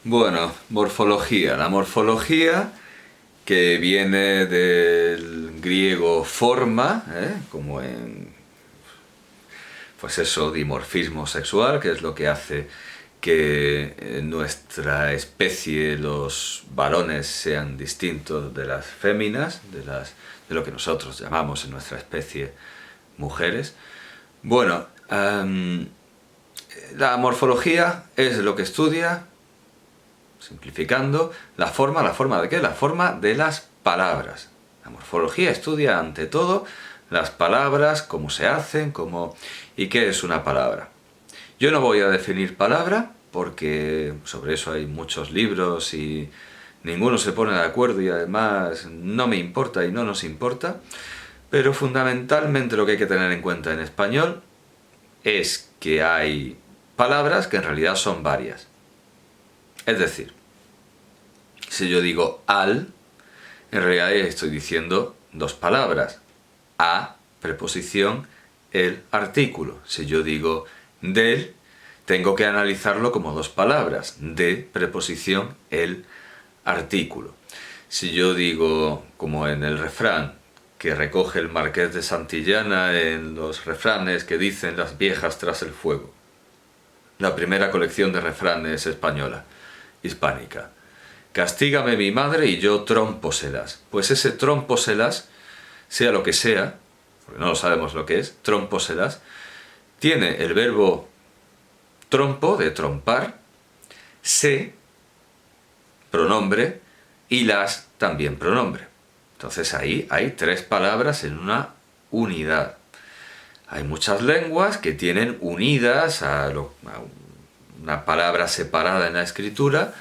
Bueno, morfología. La morfología, que viene del griego forma, como en, pues eso, dimorfismo sexual, que es lo que hace que en nuestra especie los varones sean distintos de las féminas, de lo que nosotros llamamos en nuestra especie mujeres. Bueno, la morfología es lo que estudia, simplificando, ¿la forma de qué? La forma de las palabras. La morfología estudia ante todo las palabras, cómo se hacen, y qué es una palabra. Yo no voy a definir palabra porque sobre eso hay muchos libros y ninguno se pone de acuerdo y además no me importa y no nos importa, pero fundamentalmente lo que hay que tener en cuenta en español es que hay palabras que en realidad son varias. Es decir, si yo digo al, en realidad estoy diciendo dos palabras. A, preposición, el artículo. Si yo digo del, tengo que analizarlo como dos palabras. De, preposición, el artículo. Si yo digo, como en el refrán que recoge el Marqués de Santillana en los refranes que dicen las viejas tras el fuego, la primera colección de refranes española, hispánica. Castígame mi madre y yo trómposelas. Pues ese trómposelas, sea lo que sea, porque no lo sabemos lo que es, trómposelas, tiene el verbo trompo, de trompar, se, pronombre, y las, también pronombre. Entonces ahí hay tres palabras en una unidad. Hay muchas lenguas que tienen unidas a una palabra separada en la escritura,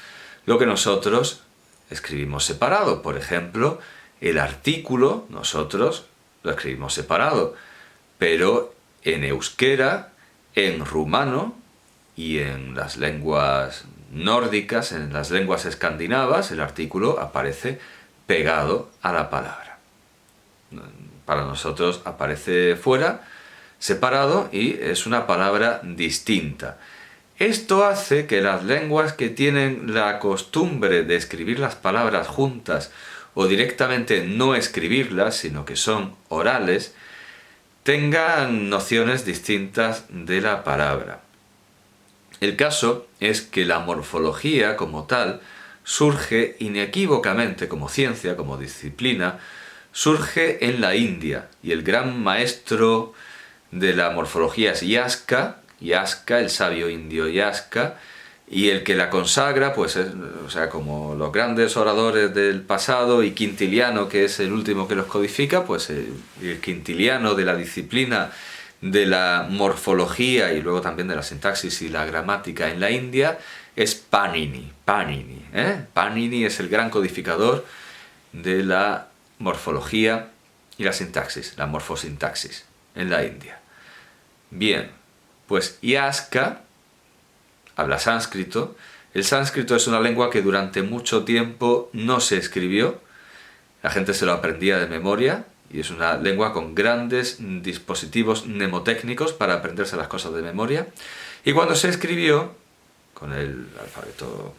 lo que nosotros escribimos separado. Por ejemplo, el artículo nosotros lo escribimos separado, pero en euskera, en rumano y en las lenguas nórdicas, en las lenguas escandinavas, el artículo aparece pegado a la palabra. Para nosotros aparece fuera, separado, y es una palabra distinta. Esto hace que las lenguas que tienen la costumbre de escribir las palabras juntas o directamente no escribirlas, sino que son orales, tengan nociones distintas de la palabra. El caso es que la morfología como tal surge inequívocamente como ciencia, como disciplina, surge en la India, y el gran maestro de la morfología es Yaska, el sabio indio Yaska, y el que la consagra, pues es, o sea, como los grandes oradores del pasado, y Quintiliano, que es el último que los codifica, pues el Quintiliano de la disciplina de la morfología y luego también de la sintaxis y la gramática en la India es Panini. Panini es el gran codificador de la morfología y la sintaxis, la morfosintaxis en la India. Bien, pues Yaska habla sánscrito. El sánscrito es una lengua que durante mucho tiempo no se escribió, la gente se lo aprendía de memoria, y es una lengua con grandes dispositivos mnemotécnicos para aprenderse las cosas de memoria. Y cuando se escribió, con el alfabeto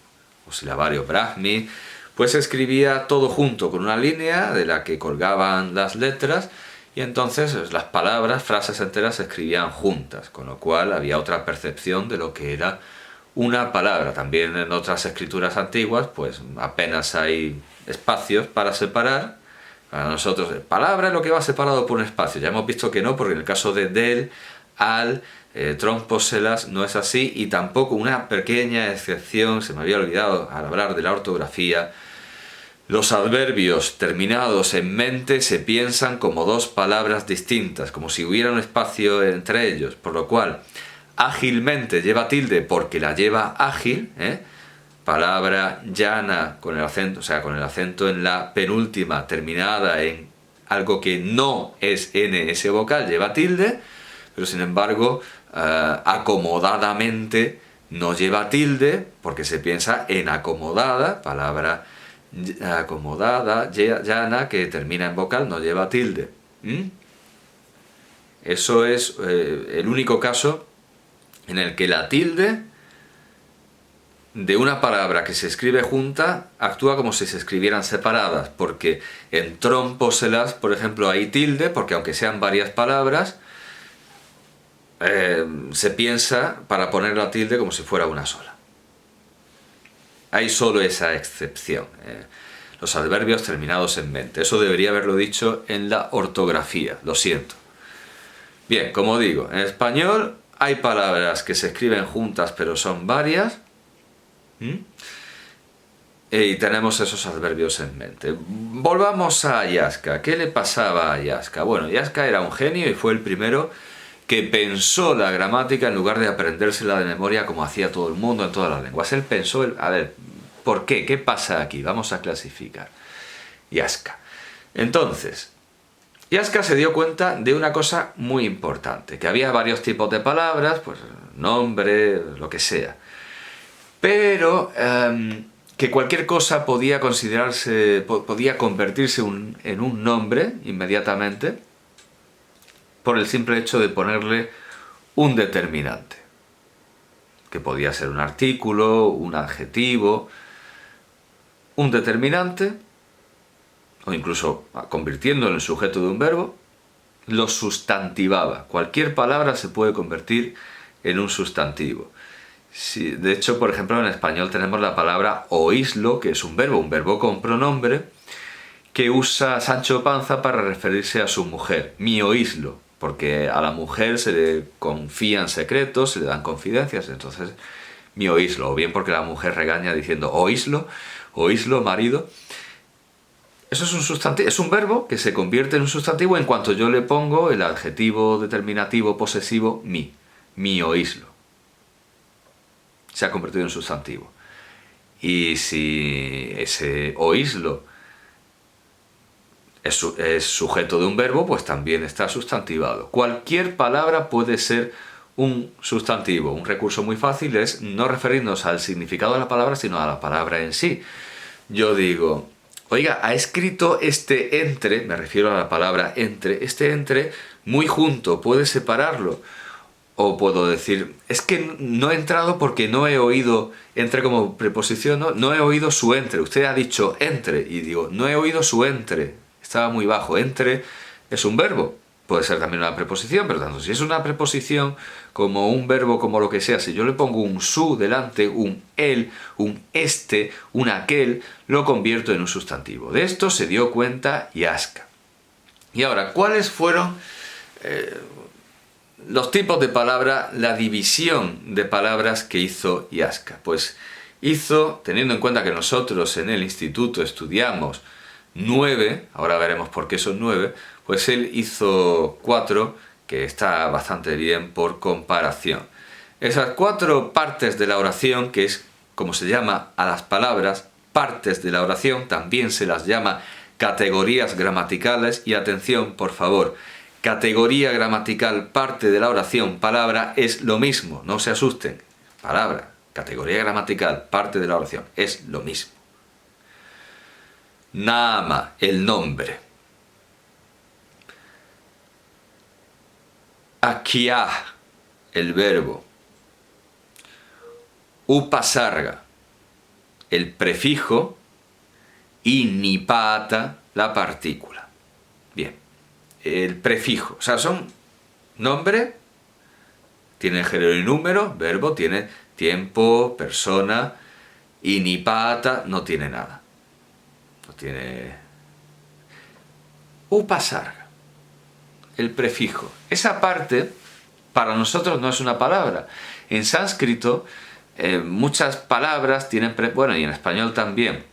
o silabario Brahmi, pues se escribía todo junto, con una línea de la que colgaban las letras, y entonces las palabras, frases enteras se escribían juntas, con lo cual había otra percepción de lo que era una palabra. También en otras escrituras antiguas, pues apenas hay espacios para separar. Para nosotros, palabra es lo que va separado por un espacio. Ya hemos visto que no, porque en el caso de del, al, trómposelas no es así, y tampoco una pequeña excepción, se me había olvidado al hablar de la ortografía. Los adverbios terminados en mente se piensan como dos palabras distintas, como si hubiera un espacio entre ellos, por lo cual ágilmente lleva tilde porque la lleva ágil, palabra llana con el acento, o sea, con el acento en la penúltima terminada en algo que no es n, ese vocal lleva tilde, pero sin embargo acomodadamente no lleva tilde porque se piensa en acomodada, palabra acomodada, llana, que termina en vocal, no lleva tilde. Eso es el único caso en el que la tilde de una palabra que se escribe junta actúa como si se escribieran separadas, porque en trompóselas, por ejemplo, hay tilde, porque aunque sean varias palabras, se piensa para poner la tilde como si fuera una sola. Hay solo esa excepción, los adverbios terminados en mente. Eso debería haberlo dicho en la ortografía, lo siento. Bien, como digo, en español hay palabras que se escriben juntas pero son varias. Y tenemos esos adverbios en mente. Volvamos a Iasca. ¿Qué le pasaba a Iasca? Bueno, Iasca era un genio y fue el primero que pensó la gramática en lugar de aprendérsela de memoria como hacía todo el mundo en todas las lenguas. Él pensó, a ver, ¿por qué? ¿Qué pasa aquí? Vamos a clasificar. Iasca. Entonces, Iasca se dio cuenta de una cosa muy importante, que había varios tipos de palabras, pues nombre, lo que sea. Pero que cualquier cosa podía convertirse en un nombre inmediatamente por el simple hecho de ponerle un determinante, que podía ser un artículo, un adjetivo, un determinante, o incluso convirtiéndolo en sujeto de un verbo, lo sustantivaba. Cualquier palabra se puede convertir en un sustantivo. Sí, de hecho, por ejemplo, en español tenemos la palabra oíslo, que es un verbo con pronombre, que usa Sancho Panza para referirse a su mujer, mi oíslo, porque a la mujer se le confían secretos, se le dan confidencias, entonces mi oíslo, o bien porque la mujer regaña diciendo oíslo, marido. Eso es un sustantivo, es un verbo que se convierte en un sustantivo en cuanto yo le pongo el adjetivo determinativo posesivo mi oíslo. Se ha convertido en sustantivo. Y si ese oíslo es sujeto de un verbo, pues también está sustantivado. Cualquier palabra puede ser un sustantivo. Un recurso muy fácil es no referirnos al significado de la palabra, sino a la palabra en sí. Yo digo, oiga, ha escrito este entre, me refiero a la palabra entre, este entre muy junto, ¿puede separarlo? O puedo decir, es que no he entrado porque no he oído, entre como preposición, no he oído su entre. Usted ha dicho entre y digo, no he oído su entre. Estaba muy bajo. Entre es un verbo. Puede ser también una preposición, pero tanto si es una preposición como un verbo, como lo que sea, si yo le pongo un su delante, un él, un este, un aquel, lo convierto en un sustantivo. De esto se dio cuenta Iasca. Y ahora, ¿cuáles fueron los tipos de palabra, la división de palabras que hizo Iasca? Pues hizo, teniendo en cuenta que nosotros en el instituto estudiamos 9, ahora veremos por qué son 9, pues él hizo 4, que está bastante bien por comparación. Esas 4 partes de la oración, que es como se llama a las palabras, partes de la oración, también se las llama categorías gramaticales, y atención, por favor, categoría gramatical, parte de la oración, palabra, es lo mismo, no se asusten. Palabra, categoría gramatical, parte de la oración, es lo mismo. Nama, el nombre. Akia, el verbo. Upasarga, el prefijo. Y nipata, la partícula. Bien, el prefijo, o sea, son nombre, tiene género y número, verbo, tiene tiempo, persona, y nipata no tiene nada. No tiene... Upasarga, el prefijo. Esa parte para nosotros no es una palabra. En sánscrito muchas palabras tienen... Bueno, y en español también.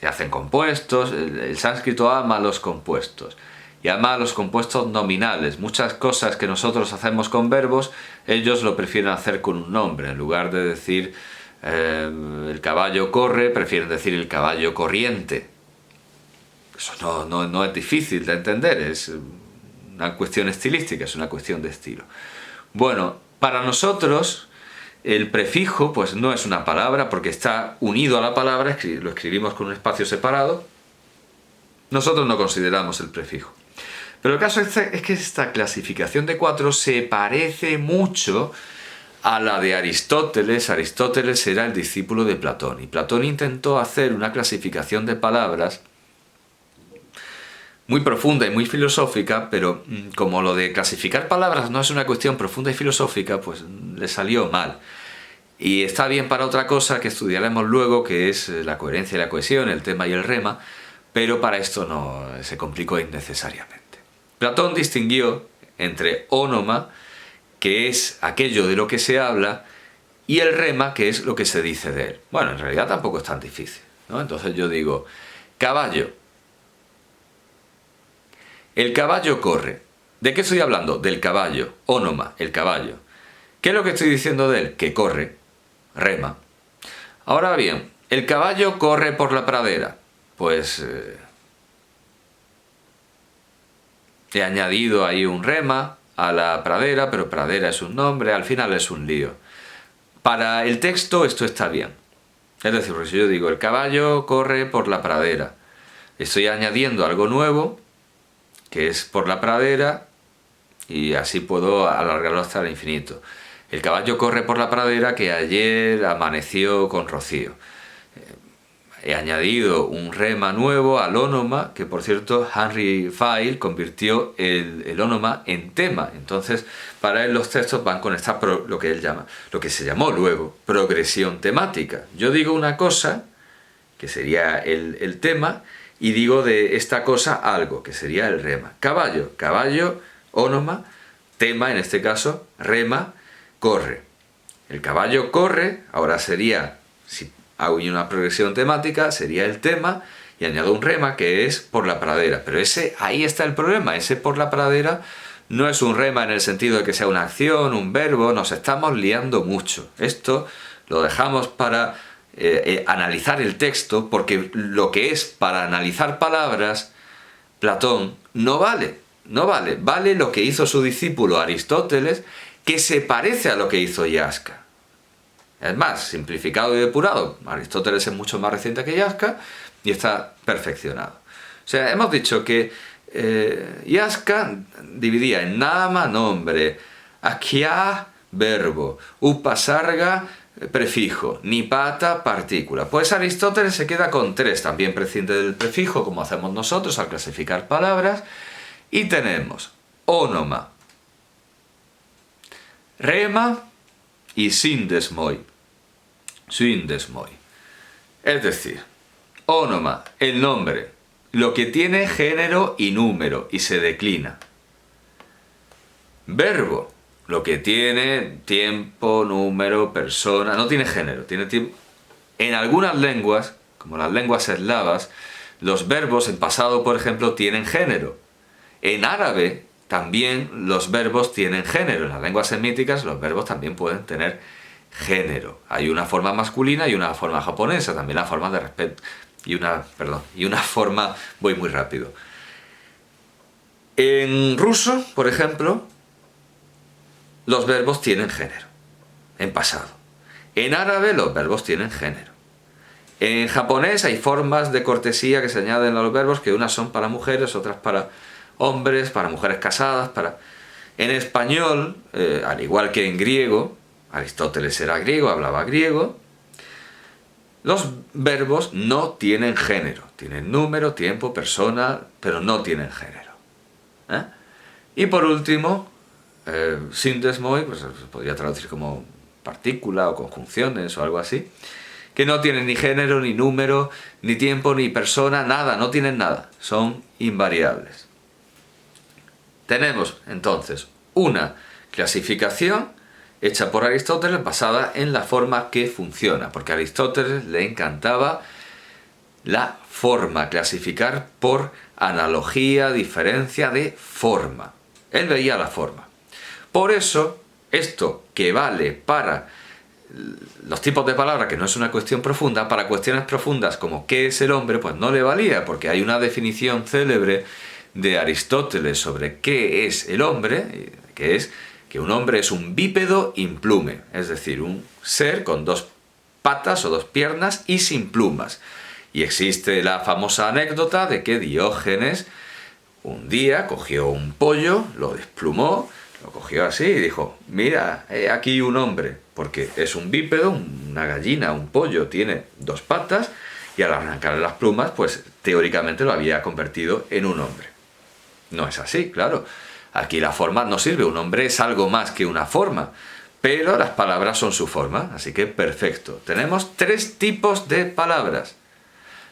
Se hacen compuestos, el sánscrito ama los compuestos. Y ama los compuestos nominales. Muchas cosas que nosotros hacemos con verbos, ellos lo prefieren hacer con un nombre. En lugar de decir el caballo corre, prefieren decir el caballo corriente. Eso no es difícil de entender, es una cuestión estilística, es una cuestión de estilo. Bueno, para nosotros el prefijo pues no es una palabra porque está unido a la palabra, lo escribimos con un espacio separado. Nosotros no consideramos el prefijo. Pero el caso es que esta clasificación de 4 se parece mucho a la de Aristóteles. Aristóteles era el discípulo de Platón, y Platón intentó hacer una clasificación de palabras muy profunda y muy filosófica, pero como lo de clasificar palabras no es una cuestión profunda y filosófica, pues le salió mal. Y está bien para otra cosa que estudiaremos luego, que es la coherencia y la cohesión, el tema y el rema, pero para esto no se complicó innecesariamente. Platón distinguió entre ónoma, que es aquello de lo que se habla, y el rema, que es lo que se dice de él. Bueno, en realidad tampoco es tan difícil, ¿no? Entonces yo digo, caballo. El caballo corre. ¿De qué estoy hablando? Del caballo. Ónoma, el caballo. ¿Qué es lo que estoy diciendo de él? Que corre. Rema. Ahora bien, el caballo corre por la pradera. Pues he añadido ahí un rema a la pradera, pero pradera es un nombre, al final es un lío. Para el texto esto está bien. Es decir, porque si yo digo, el caballo corre por la pradera, estoy añadiendo algo nuevo, que es por la pradera, y así puedo alargarlo hasta el infinito. El caballo corre por la pradera que ayer amaneció con rocío. He añadido un rema nuevo al ónoma, que por cierto Henry Fayol convirtió el ónoma en tema. Entonces, para él los textos van con lo que él llama, lo que se llamó luego, progresión temática. Yo digo una cosa, que sería el tema, y digo de esta cosa algo, que sería el rema. Caballo, caballo, ónoma, tema en este caso, rema, corre. El caballo corre, ahora sería, si hago una progresión temática, sería el tema, y añado un rema que es por la pradera. Pero ahí está el problema, ese por la pradera no es un rema en el sentido de que sea una acción, un verbo, nos estamos liando mucho. Esto lo dejamos para analizar el texto, porque lo que es para analizar palabras, Platón no vale, vale lo que hizo su discípulo Aristóteles, que se parece a lo que hizo Iasca. Es más, simplificado y depurado. Aristóteles es mucho más reciente que Iasca y está perfeccionado. O sea, hemos dicho que Iasca dividía en nama, nombre, akia, verbo, upasarga, prefijo, nipata, partícula. Pues Aristóteles se queda con 3, también prescinde del prefijo, como hacemos nosotros al clasificar palabras, y tenemos ónoma, rema y sindesmoi. Sindesmoi. Es decir, ónoma, el nombre, lo que tiene género y número y se declina. Verbo, lo que tiene tiempo, número, persona, no tiene género, tiene tiempo. En algunas lenguas, como las lenguas eslavas, los verbos en pasado, por ejemplo, tienen género. En árabe también los verbos tienen género. En las lenguas semíticas los verbos también pueden tener género. Hay una forma masculina y una forma japonesa, también la forma de respeto. Y una forma, voy muy rápido. En ruso, por ejemplo, los verbos tienen género, en pasado. En árabe los verbos tienen género. En japonés hay formas de cortesía que se añaden a los verbos, que unas son para mujeres, otras para hombres, para mujeres casadas, En español, al igual que en griego, Aristóteles era griego, hablaba griego, los verbos no tienen género, tienen número, tiempo, persona, pero no tienen género. Y por último, sindesmoi, pues se podría traducir como partícula o conjunciones o algo así, que no tienen ni género, ni número, ni tiempo, ni persona, nada, no tienen nada, son invariables. Tenemos entonces una clasificación hecha por Aristóteles basada en la forma que funciona, porque a Aristóteles le encantaba la forma, clasificar por analogía, diferencia de forma. Él veía la forma. Por eso, esto que vale para los tipos de palabras, que no es una cuestión profunda, para cuestiones profundas como ¿qué es el hombre?, pues no le valía, porque hay una definición célebre de Aristóteles sobre qué es el hombre, que es que un hombre es un bípedo implume, es decir, un ser con 2 patas o 2 piernas y sin plumas. Y existe la famosa anécdota de que Diógenes un día cogió un pollo, lo desplumó, Lo cogió así y dijo, mira, he aquí un hombre, porque es un bípedo, una gallina, un pollo, tiene 2 patas, y al arrancarle las plumas, pues teóricamente lo había convertido en un hombre. No es así, claro. Aquí la forma no sirve, un hombre es algo más que una forma, pero las palabras son su forma, así que perfecto. Tenemos 3 tipos de palabras.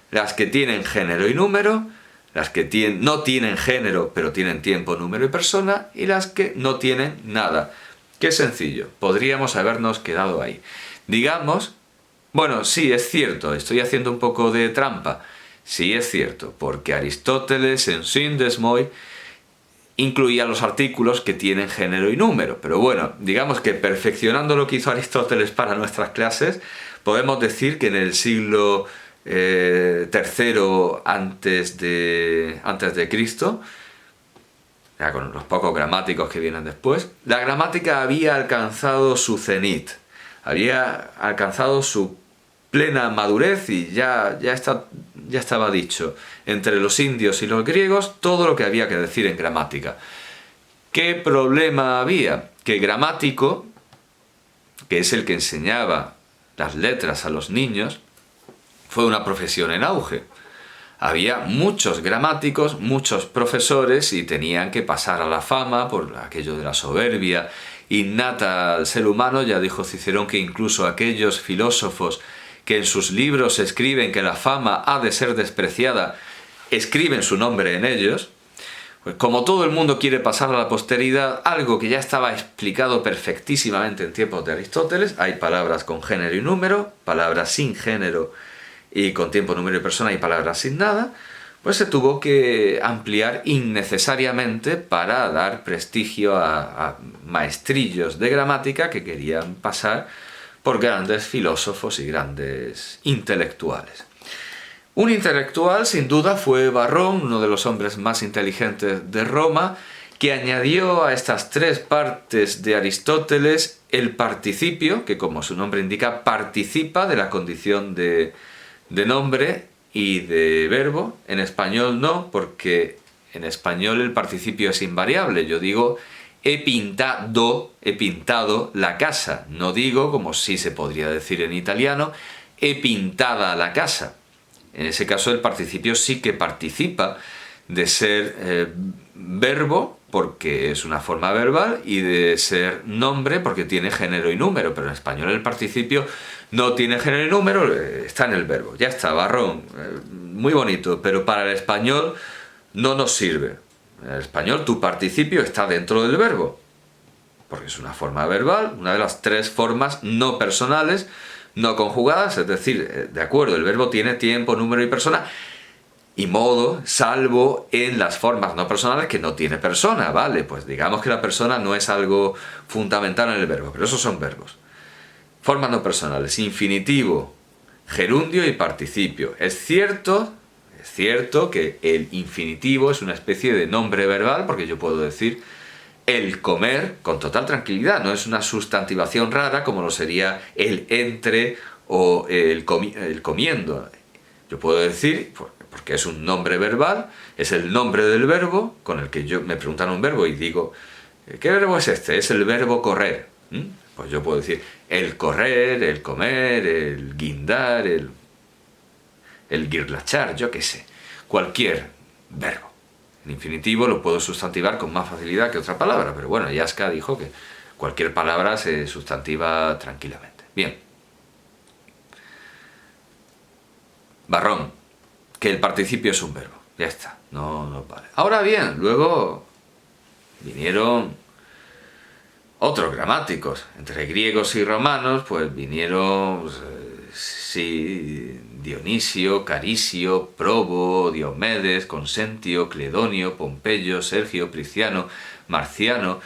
Las que tienen género y número, las que no tienen género pero tienen tiempo, número y persona, y las que no tienen nada. Qué sencillo, podríamos habernos quedado ahí. Digamos, bueno, sí, es cierto, estoy haciendo un poco de trampa. Sí, es cierto, porque Aristóteles en Sindesmoy incluía los artículos que tienen género y número. Pero bueno, digamos que perfeccionando lo que hizo Aristóteles para nuestras clases, podemos decir que en el siglo tercero antes de Cristo, ya con los pocos gramáticos que vienen después, la gramática había alcanzado su cenit, había alcanzado su plena madurez y ya estaba dicho entre los indios y los griegos todo lo que había que decir en gramática. ¿Qué problema había? Que gramático, que es el que enseñaba las letras a los niños, fue una profesión en auge. Había muchos gramáticos, muchos profesores y tenían que pasar a la fama por aquello de la soberbia innata al ser humano. Ya dijo Cicerón que incluso aquellos filósofos que en sus libros escriben que la fama ha de ser despreciada, escriben su nombre en ellos. Pues como todo el mundo quiere pasar a la posteridad, algo que ya estaba explicado perfectísimamente en tiempos de Aristóteles, hay palabras con género y número, palabras sin género y con tiempo, número y persona, y palabras sin nada, pues se tuvo que ampliar innecesariamente para dar prestigio a maestrillos de gramática que querían pasar por grandes filósofos y grandes intelectuales. Un intelectual, sin duda, fue Varrón, uno de los hombres más inteligentes de Roma, que añadió a estas 3 partes de Aristóteles el participio, que como su nombre indica, participa de la condición de nombre y de verbo. En español no, porque en español el participio es invariable. Yo digo he pintado la casa. No digo, como sí se podría decir en italiano, he pintada la casa. En ese caso el participio sí que participa de ser verbo, porque es una forma verbal, y de ser nombre, porque tiene género y número. Pero en español el participio no tiene género y número, está en el verbo. Ya está, Varrón, muy bonito, pero para el español no nos sirve. En el español tu participio está dentro del verbo, porque es una forma verbal, una de las 3 formas no personales, no conjugadas, es decir, de acuerdo, el verbo tiene tiempo, número y persona, y modo, salvo en las formas no personales que no tiene persona, ¿vale? Pues digamos que la persona no es algo fundamental en el verbo, pero esos son verbos. Formas no personales, infinitivo, gerundio y participio. Es cierto que el infinitivo es una especie de nombre verbal, porque yo puedo decir el comer con total tranquilidad, no es una sustantivación rara como lo sería el entre o el comiendo. Yo puedo decir, porque es un nombre verbal, es el nombre del verbo con el que me preguntan un verbo y digo, ¿qué verbo es este? Es el verbo correr. Pues yo puedo decir el correr, el comer, el guindar, el guirlachar, yo qué sé, cualquier verbo. El infinitivo lo puedo sustantivar con más facilidad que otra palabra, pero bueno, Yaska dijo que cualquier palabra se sustantiva tranquilamente. Bien. Varrón, que el participio es un verbo. Ya está, no vale. Ahora bien, luego vinieron otros gramáticos. Entre griegos y romanos, pues vinieron, Dionisio, Carisio, Probo, Diomedes, Consentio, Cledonio, Pompeyo, Sergio, Priciano, Marciano,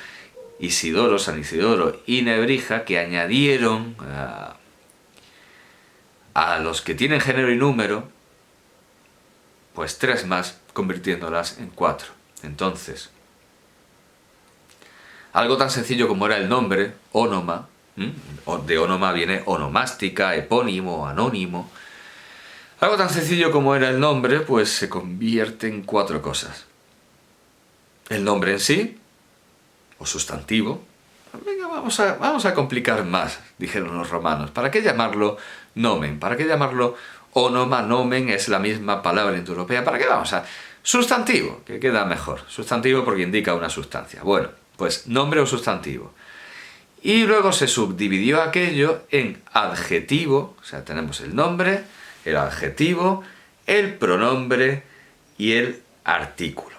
Isidoro, San Isidoro y Nebrija, que añadieron a los que tienen género y número, pues 3 más, convirtiéndolas en 4. Entonces, algo tan sencillo como era el nombre, ónoma, de ónoma viene onomástica, epónimo, anónimo. Algo tan sencillo como era el nombre, pues se convierte en 4 cosas. El nombre en sí, o sustantivo. Venga, vamos a complicar más, dijeron los romanos. ¿Para qué llamarlo nomen? ¿Para qué llamarlo onoma? Nomen es la misma palabra indoeuropea. ¿Para qué vamos a...? Sustantivo, que queda mejor. Sustantivo porque indica una sustancia. Bueno, pues nombre o sustantivo. Y luego se subdividió aquello en adjetivo, o sea, tenemos el nombre, el adjetivo, el pronombre y el artículo.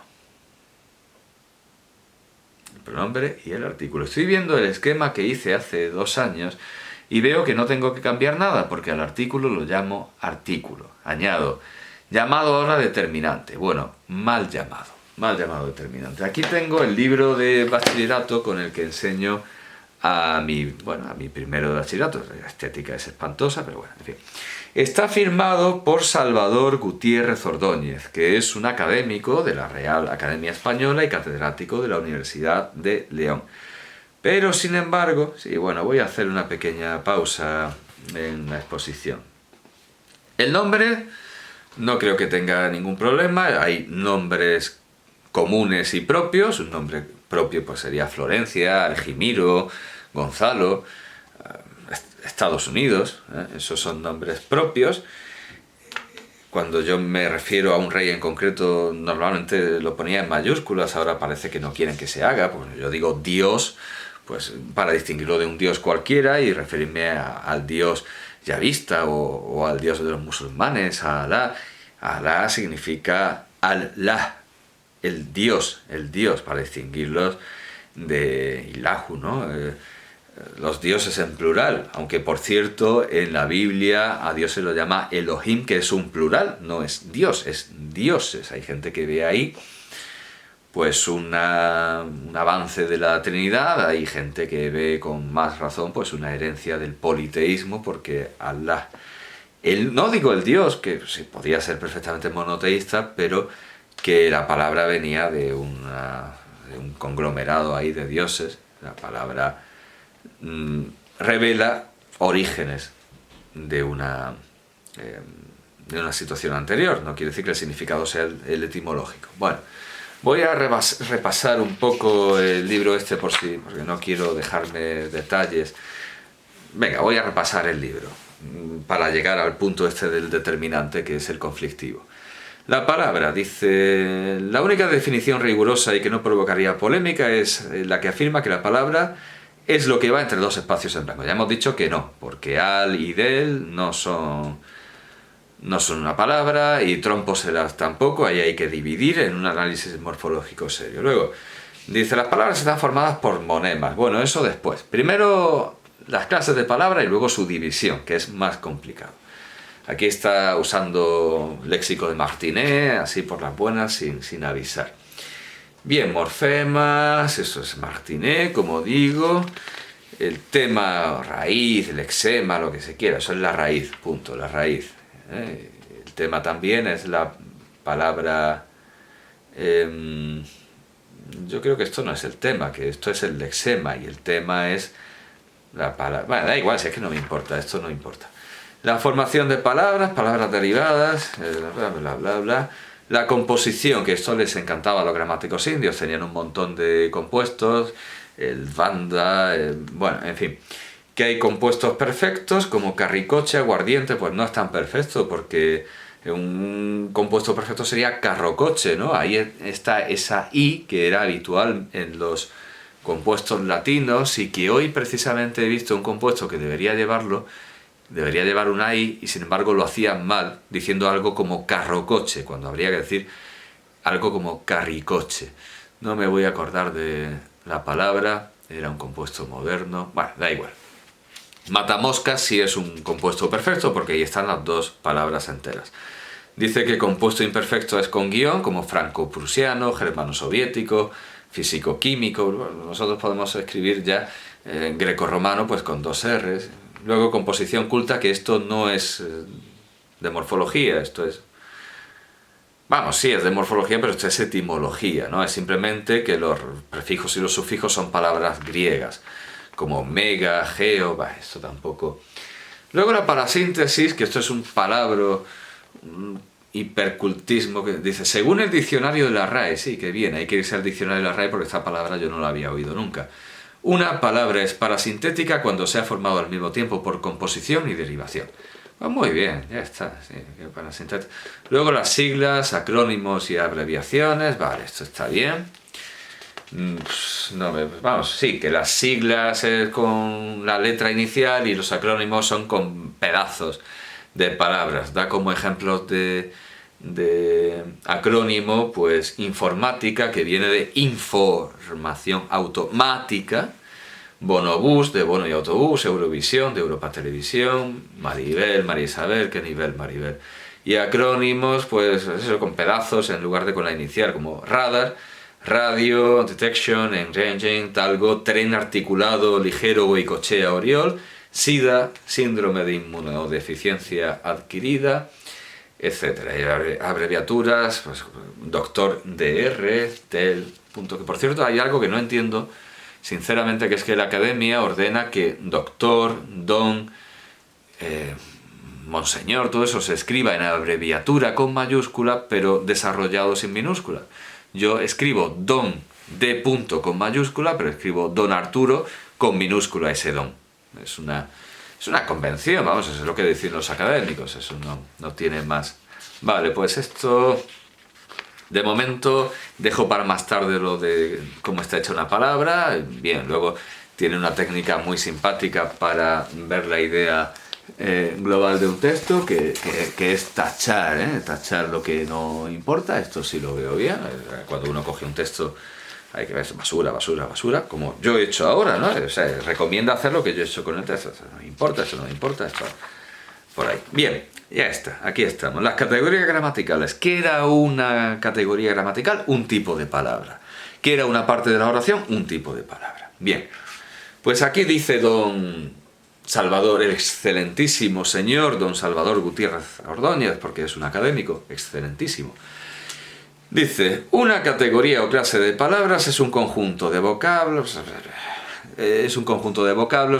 El pronombre y el artículo. Estoy viendo el esquema que hice hace 2 años y veo que no tengo que cambiar nada porque al artículo lo llamo artículo. Añado, llamado ahora determinante. Bueno, mal llamado determinante. Aquí tengo el libro de bachillerato con el que enseño a mi primero de bachillerato. La estética es espantosa, pero bueno, en fin. Está firmado por Salvador Gutiérrez Ordóñez, que es un académico de la Real Academia Española y catedrático de la Universidad de León. Pero, sin embargo, sí, bueno, voy a hacer una pequeña pausa en la exposición. El nombre no creo que tenga ningún problema. Hay nombres comunes y propios. Un nombre propio pues sería Florencia, Argimiro, Gonzalo, Estados Unidos, esos son nombres propios. Cuando yo me refiero a un rey en concreto, normalmente lo ponía en mayúsculas, ahora parece que no quieren que se haga, porque yo digo Dios, pues para distinguirlo de un dios cualquiera y referirme al dios yavista o al dios de los musulmanes, a Alá. Alá significa Allah, el dios, para distinguirlos de Ilahu, ¿no? Los dioses en plural, aunque por cierto en la Biblia a Dios se lo llama Elohim, que es un plural, no es Dios, es dioses. Hay gente que ve ahí pues un avance de la Trinidad, hay gente que ve con más razón pues una herencia del politeísmo, porque Allah, no digo el Dios, que sí, podía ser perfectamente monoteísta, pero que la palabra venía de un conglomerado ahí de dioses. La palabra revela orígenes de una situación anterior, no quiere decir que el significado sea el etimológico. Bueno, voy a repasar un poco el libro este porque no quiero dejarme detalles. Venga, voy a repasar el libro para llegar al punto este del determinante, que es el conflictivo. La palabra, dice, la única definición rigurosa y que no provocaría polémica es la que afirma que la palabra es lo que va entre 2 espacios en blanco. Ya hemos dicho que no, porque al y del no son una palabra, y tromposelas tampoco, ahí hay que dividir en un análisis morfológico serio. Luego, dice, las palabras están formadas por monemas. Bueno, eso después. Primero las clases de palabra y luego su división, que es más complicado. Aquí está usando léxico de Martinet, así por las buenas, sin avisar. Bien, morfemas, eso es Martinet, como digo. El tema raíz, lexema, lo que se quiera, eso es la raíz, punto, la raíz. El tema también es la palabra... yo creo que esto no es el tema, que esto es el lexema, y el tema es la palabra... Bueno, da igual, si es que no me importa, esto no importa. La formación de palabras derivadas, bla, bla, bla, bla. La composición, que esto les encantaba a los gramáticos indios, tenían un montón de compuestos, el vanda, bueno, en fin. Que hay compuestos perfectos, como carricoche, aguardiente, pues no es tan perfecto, porque un compuesto perfecto sería carrocoche, ¿no? Ahí está esa I que era habitual en los compuestos latinos, y que hoy precisamente he visto un compuesto que debería llevar una I, y sin embargo lo hacían mal, diciendo algo como carrocoche, cuando habría que decir algo como carricoche. No me voy a acordar de la palabra, era un compuesto moderno, bueno, da igual. Matamoscas sí es un compuesto perfecto, porque ahí están las 2 palabras enteras. Dice que compuesto imperfecto es con guión, como franco-prusiano, germano-soviético, físico-químico. Bueno, nosotros podemos escribir ya greco-romano pues con 2 R's. Luego composición culta, que esto no es de morfología, esto es... Vamos, sí, es de morfología, pero esto es etimología, ¿no? Es simplemente que los prefijos y los sufijos son palabras griegas, como mega, geo, esto tampoco... Luego la parasíntesis, que esto es un palabra hipercultismo que dice, según el diccionario de la RAE, sí, que bien, hay que irse al diccionario de la RAE porque esta palabra yo no la había oído nunca. Una palabra es parasintética cuando se ha formado al mismo tiempo por composición y derivación. Pues muy bien, ya está. Sí, parasintética. Luego las siglas, acrónimos y abreviaciones, vale, esto está bien. No, vamos, sí, que las siglas es con la letra inicial y los acrónimos son con pedazos de palabras. Da como ejemplos de acrónimo, pues informática, que viene de información automática, Bonobús, de Bono y Autobús, Eurovisión, de Europa Televisión, Maribel, María Isabel, ¿qué nivel Maribel? Y acrónimos, pues eso, con pedazos en lugar de con la inicial, como radar, radio, detection, engine, talgo, tren articulado, ligero, Goicoechea, Oriol, SIDA, síndrome de inmunodeficiencia adquirida, etcétera. Y abreviaturas, pues, doctor DR, TEL, punto. Que por cierto hay algo que no entiendo, sinceramente, que es que la academia ordena que doctor, don, monseñor, todo eso se escriba en abreviatura con mayúscula, pero desarrollado sin minúscula. Yo escribo don D punto con mayúscula, pero escribo don Arturo con minúscula ese don. Es una convención, vamos, eso es lo que dicen los académicos, eso no tiene más. Vale, pues esto de momento dejo para más tarde lo de cómo está hecha una palabra. Bien, luego tiene una técnica muy simpática para ver la idea global de un texto, que es tachar lo que no importa. Esto sí lo veo bien. Cuando uno coge un texto hay que ver basura, como yo he hecho ahora, ¿no? O sea, recomienda hacer lo que yo he hecho con el texto. Eso no me importa, esto por ahí. Bien, ya está, aquí estamos. Las categorías gramaticales. ¿Qué era una categoría gramatical? Un tipo de palabra. ¿Qué era una parte de la oración? Un tipo de palabra. Bien, pues aquí dice don Salvador, el excelentísimo señor don Salvador Gutiérrez Ordóñez, porque es un académico excelentísimo. Dice, una categoría o clase de palabras es un conjunto de vocablos,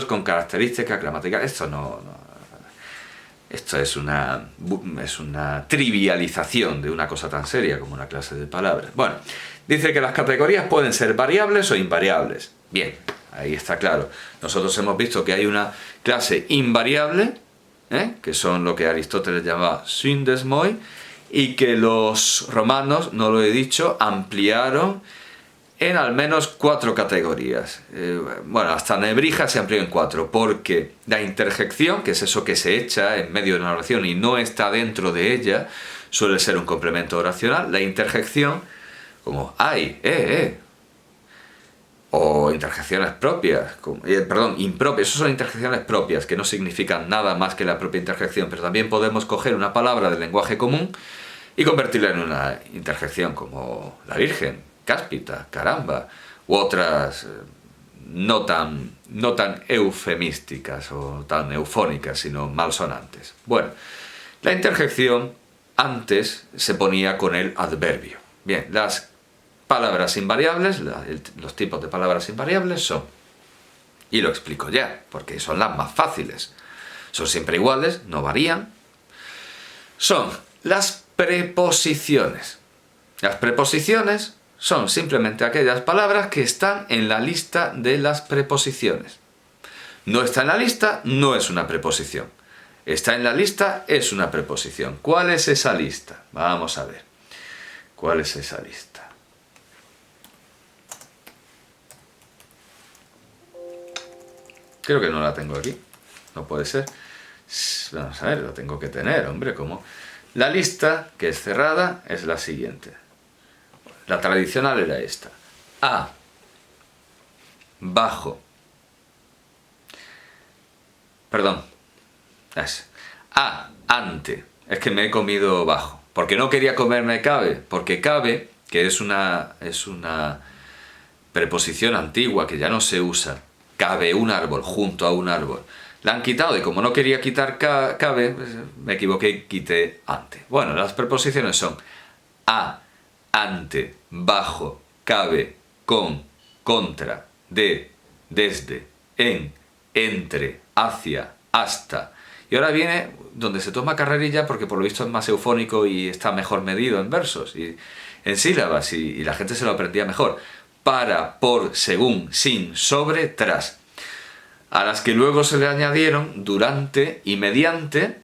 con características gramaticales. Esto es una trivialización de una cosa tan seria como una clase de palabras. Bueno, dice que las categorías pueden ser variables o invariables. Bien, ahí está claro. Nosotros hemos visto que hay una clase invariable, que son lo que Aristóteles llamaba syndesmoi, y que los romanos, no lo he dicho, ampliaron en al menos 4 categorías. Bueno, hasta Nebrija se amplió en 4, porque la interjección, que es eso que se echa en medio de una oración y no está dentro de ella, suele ser un complemento oracional. La interjección, como ay, o interjecciones propias, impropias, eso son interjecciones propias, que no significan nada más que la propia interjección, pero también podemos coger una palabra del lenguaje común y convertirla en una interjección, como la Virgen, cáspita, caramba, u otras no tan eufemísticas o tan eufónicas, sino malsonantes. Bueno, la interjección antes se ponía con el adverbio. Bien, las palabras invariables, los tipos de palabras invariables son, y lo explico ya, porque son las más fáciles, son siempre iguales, no varían, son las preposiciones. Las preposiciones son simplemente aquellas palabras que están en la lista de las preposiciones. No está en la lista, no es una preposición. Está en la lista, es una preposición. ¿Cuál es esa lista? Vamos a ver. ¿Cuál es esa lista? Creo que no la tengo aquí. No puede ser. Vamos a ver, lo tengo que tener, hombre, ¿cómo? La lista, que es cerrada, es la siguiente. La tradicional era esta. A, bajo. Perdón. Es A, ante. Es que me he comido bajo. Porque no quería comerme cabe. Porque cabe, que es una preposición antigua que ya no se usa. Cabe un árbol, junto a un árbol. La han quitado y como no quería quitar cabe, pues me equivoqué y quité ante. Bueno, las preposiciones son a, ante, bajo, cabe, con, contra, de, desde, en, entre, hacia, hasta. Y ahora viene donde se toma carrerilla porque por lo visto es más eufónico y está mejor medido en versos y en sílabas y la gente se lo aprendía mejor. Para, por, según, sin, sobre, tras. A las que luego se le añadieron durante y mediante